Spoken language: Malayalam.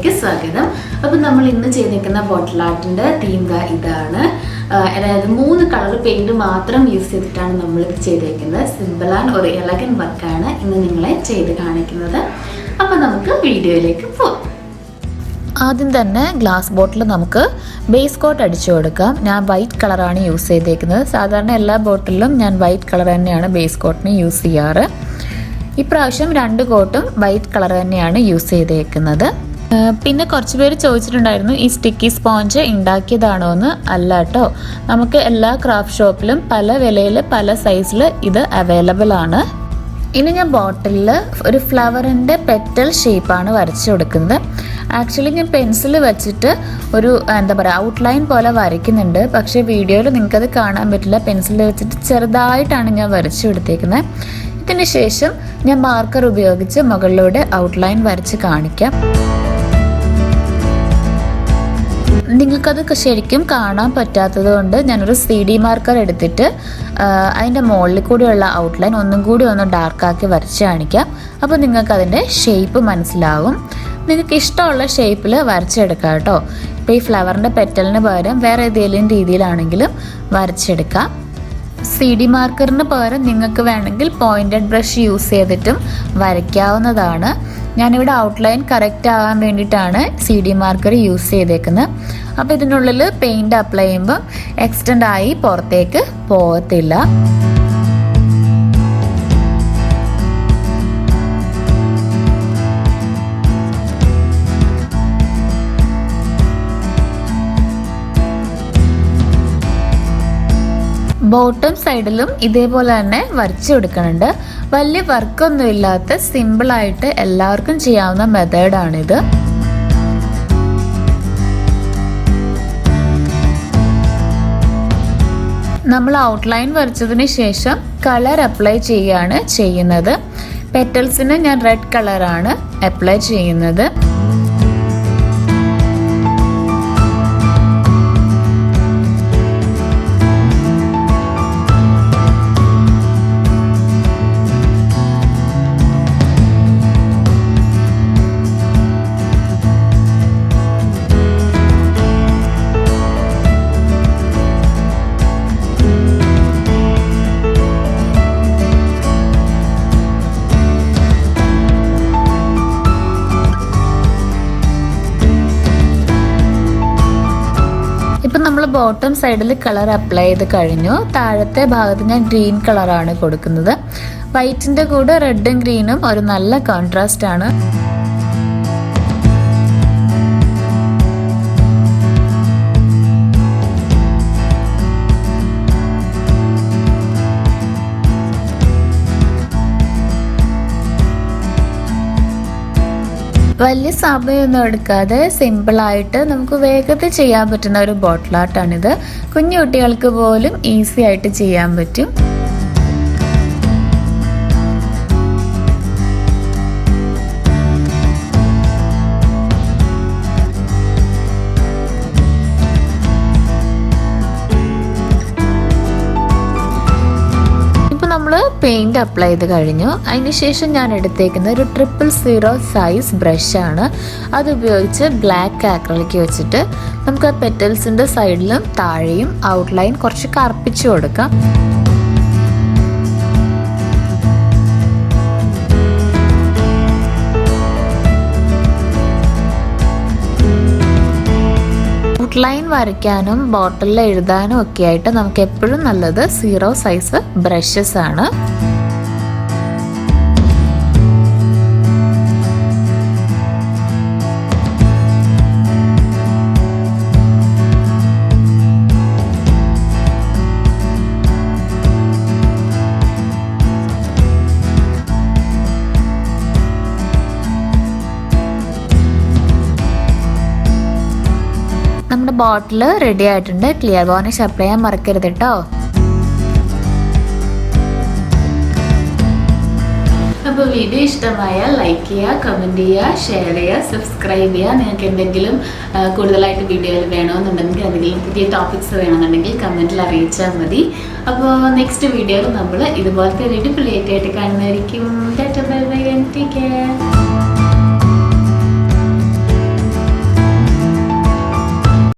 വീഡിയോയിലേക്ക് സ്വാഗതം. അപ്പോൾ നമ്മൾ ഇന്ന് ചെയ്തിരിക്കുന്ന ബോട്ടിൽ ആർട്ടിൻ്റെ തീം ഇതാണ്. അതായത് 3 കളർ പെയിൻറ് മാത്രം യൂസ് ചെയ്തിട്ടാണ് നമ്മൾ ഇത് ചെയ്തിരിക്കുന്നത്. സിമ്പിൾ ആൻഡ് ഒരു എലഗൻ വർക്കാണ് ഇന്ന് നിങ്ങളെ ചെയ്ത് കാണിക്കുന്നത്. അപ്പോൾ നമുക്ക് വീഡിയോയിലേക്ക് പോകാം. ആദ്യം തന്നെ ഗ്ലാസ് ബോട്ടിൽ നമുക്ക് ബേസ് കോട്ട് അടിച്ചു കൊടുക്കാം. ഞാൻ വൈറ്റ് കളറാണ് യൂസ് ചെയ്തേക്കുന്നത്. സാധാരണ എല്ലാ ബോട്ടിലും ഞാൻ വൈറ്റ് കളർ തന്നെയാണ് ബേസ് കോട്ടിന് യൂസ് ചെയ്യാറ്. ഇപ്രാവശ്യം 2 കോട്ടും വൈറ്റ് കളർ തന്നെയാണ് യൂസ് ചെയ്തേക്കുന്നത്. പിന്നെ കുറച്ച് പേര് ചോദിച്ചിട്ടുണ്ടായിരുന്നു ഈ സ്റ്റിക്കി സ്പോഞ്ച് ഉണ്ടാക്കിയതാണോ എന്ന്. അല്ല കേട്ടോ, നമുക്ക് എല്ലാ ക്രാഫ്റ്റ് ഷോപ്പിലും പല വിലയിൽ പല സൈസിൽ ഇത് അവൈലബിൾ ആണ്. ഇനി ഞാൻ ബോട്ടിലിൽ ഒരു ഫ്ലവറിൻ്റെ പെറ്റൽ ഷേപ്പാണ് വരച്ചു കൊടുക്കുന്നത്. ആക്ച്വലി ഞാൻ പെൻസിൽ വെച്ചിട്ട് ഒരു ഔട്ട്ലൈൻ പോലെ വരയ്ക്കുന്നുണ്ട്. പക്ഷേ വീഡിയോയിൽ നിങ്ങൾക്കത് കാണാൻ പറ്റില്ല. പെൻസിൽ വെച്ചിട്ട് ചെറുതായിട്ടാണ് ഞാൻ വരച്ചു കൊടുത്തേക്കുന്നത്. ഇതിന് ശേഷം ഞാൻ മാർക്കർ ഉപയോഗിച്ച് മുകളിലൂടെ ഔട്ട്ലൈൻ വരച്ച് കാണിക്കാം. നിങ്ങൾക്കത് ശരിക്കും കാണാൻ പറ്റാത്തത് കൊണ്ട് ഞാനൊരു CD മാർക്കർ എടുത്തിട്ട് അതിൻ്റെ മുകളിൽ കൂടിയുള്ള ഔട്ട്ലൈൻ ഒന്നും കൂടി ഒന്ന് ഡാർക്കാക്കി വരച്ച് കാണിക്കാം. അപ്പോൾ നിങ്ങൾക്കതിൻ്റെ ഷേപ്പ് മനസ്സിലാവും. നിങ്ങൾക്ക് ഇഷ്ടമുള്ള ഷേപ്പിൽ വരച്ചെടുക്കാം കേട്ടോ. ഇപ്പോൾ ഈ ഫ്ലവറിൻ്റെ പെറ്റലിന് പകരം വേറെ ഏതെങ്കിലും രീതിയിലാണെങ്കിലും വരച്ചെടുക്കാം. CD മാർക്കറിന് പകരം നിങ്ങൾക്ക് വേണമെങ്കിൽ പോയിൻറ്റഡ് ബ്രഷ് യൂസ് ചെയ്തിട്ടും വരയ്ക്കാവുന്നതാണ്. ഞാനിവിടെ ഔട്ട്ലൈൻ കറക്റ്റ് ആകാൻ വേണ്ടിയിട്ടാണ് CD മാർക്കർ യൂസ് ചെയ്തേക്കുന്നത്. അപ്പോൾ ഇതിനുള്ളിൽ പെയിൻറ് അപ്ലൈ ചെയ്യുമ്പോൾ എക്സ്റ്റെൻഡ് ആയി പുറത്തേക്ക് പോകത്തില്ല. ബോട്ടം സൈഡിലും ഇതേപോലെ തന്നെ വരച്ചു കൊടുക്കുന്നുണ്ട്. വലിയ വർക്കൊന്നും ഇല്ലാത്ത സിമ്പിളായിട്ട് എല്ലാവർക്കും ചെയ്യാവുന്ന മെത്തേഡാണിത്. നമ്മൾ ഔട്ട്ലൈൻ വരച്ചതിന് ശേഷം കളർ അപ്ലൈ ചെയ്യുകയാണ് ചെയ്യുന്നത്. പെറ്റൽസിന് ഞാൻ റെഡ് കളറാണ് അപ്ലൈ ചെയ്യുന്നത്. ഇപ്പം നമ്മൾ ബോട്ടം സൈഡിൽ കളർ അപ്ലൈ ചെയ്ത് കഴിഞ്ഞു. താഴത്തെ ഭാഗത്ത് ഞാൻ ഗ്രീൻ കളറാണ് കൊടുക്കുന്നത്. വൈറ്റിൻ്റെ കൂടെ റെഡും ഗ്രീനും ഒരു നല്ല കോൺട്രാസ്റ്റ് ആണ്. വലിയ സമയമൊന്നും എടുക്കാതെ സിമ്പിളായിട്ട് നമുക്ക് വേഗത്തിൽ ചെയ്യാൻ പറ്റുന്ന ഒരു ബോട്ടിൽ ആർട്ടാണിത്. കുഞ്ഞു കുട്ടികൾക്ക് പോലും ഈസി ആയിട്ട് ചെയ്യാൻ പറ്റും. പെയിൻറ് അപ്ലൈ ചെയ്ത് കഴിഞ്ഞു. അതിനുശേഷം ഞാൻ എടുത്തേക്കുന്ന ഒരു 000 സൈസ് ബ്രഷാണ്. അതുപയോഗിച്ച് ബ്ലാക്ക് ആക്രിലിക് വെച്ചിട്ട് നമുക്ക് ആ പെറ്റൽസിൻ്റെ സൈഡിലും താഴെയും ഔട്ട്ലൈൻ കുറച്ച് കറുപ്പിച്ച് കൊടുക്കാം. ഔട്ട്ലൈൻ വരയ്ക്കാനും ബോട്ടിലിൽ എഴുതാനും ഒക്കെ ആയിട്ട് നമുക്ക് എപ്പോഴും നല്ലത് 0 സൈസ് ബ്രഷസ് ആണ്. നമ്മുടെ ബോട്ടിൽ റെഡി ആയിട്ടുണ്ട്. ക്ലിയർ വാർണിഷ് അപ്ലൈ ചെയ്യാൻ മറക്കരുത് കേട്ടോ. അപ്പോൾ വീഡിയോ ഇഷ്ടമായാൽ ലൈക്ക് ചെയ്യുക, കമൻറ്റ് ചെയ്യുക, ഷെയർ ചെയ്യുക, സബ്സ്ക്രൈബ് ചെയ്യുക. നിങ്ങൾക്ക് എന്തെങ്കിലും കൂടുതലായിട്ട് വീഡിയോയിൽ വേണമെന്നുണ്ടെങ്കിൽ എന്തെങ്കിലും പുതിയ ടോപ്പിക്സ് വേണമെന്നുണ്ടെങ്കിൽ കമൻറ്റിൽ അറിയിച്ചാൽ മതി. അപ്പോൾ നെക്സ്റ്റ് വീഡിയോയിൽ നമ്മൾ ഇതുപോലത്തെ ഒരു അടിപൊളിയായിട്ട് കാണുന്നതായിരിക്കും. Tata bye bye, take care.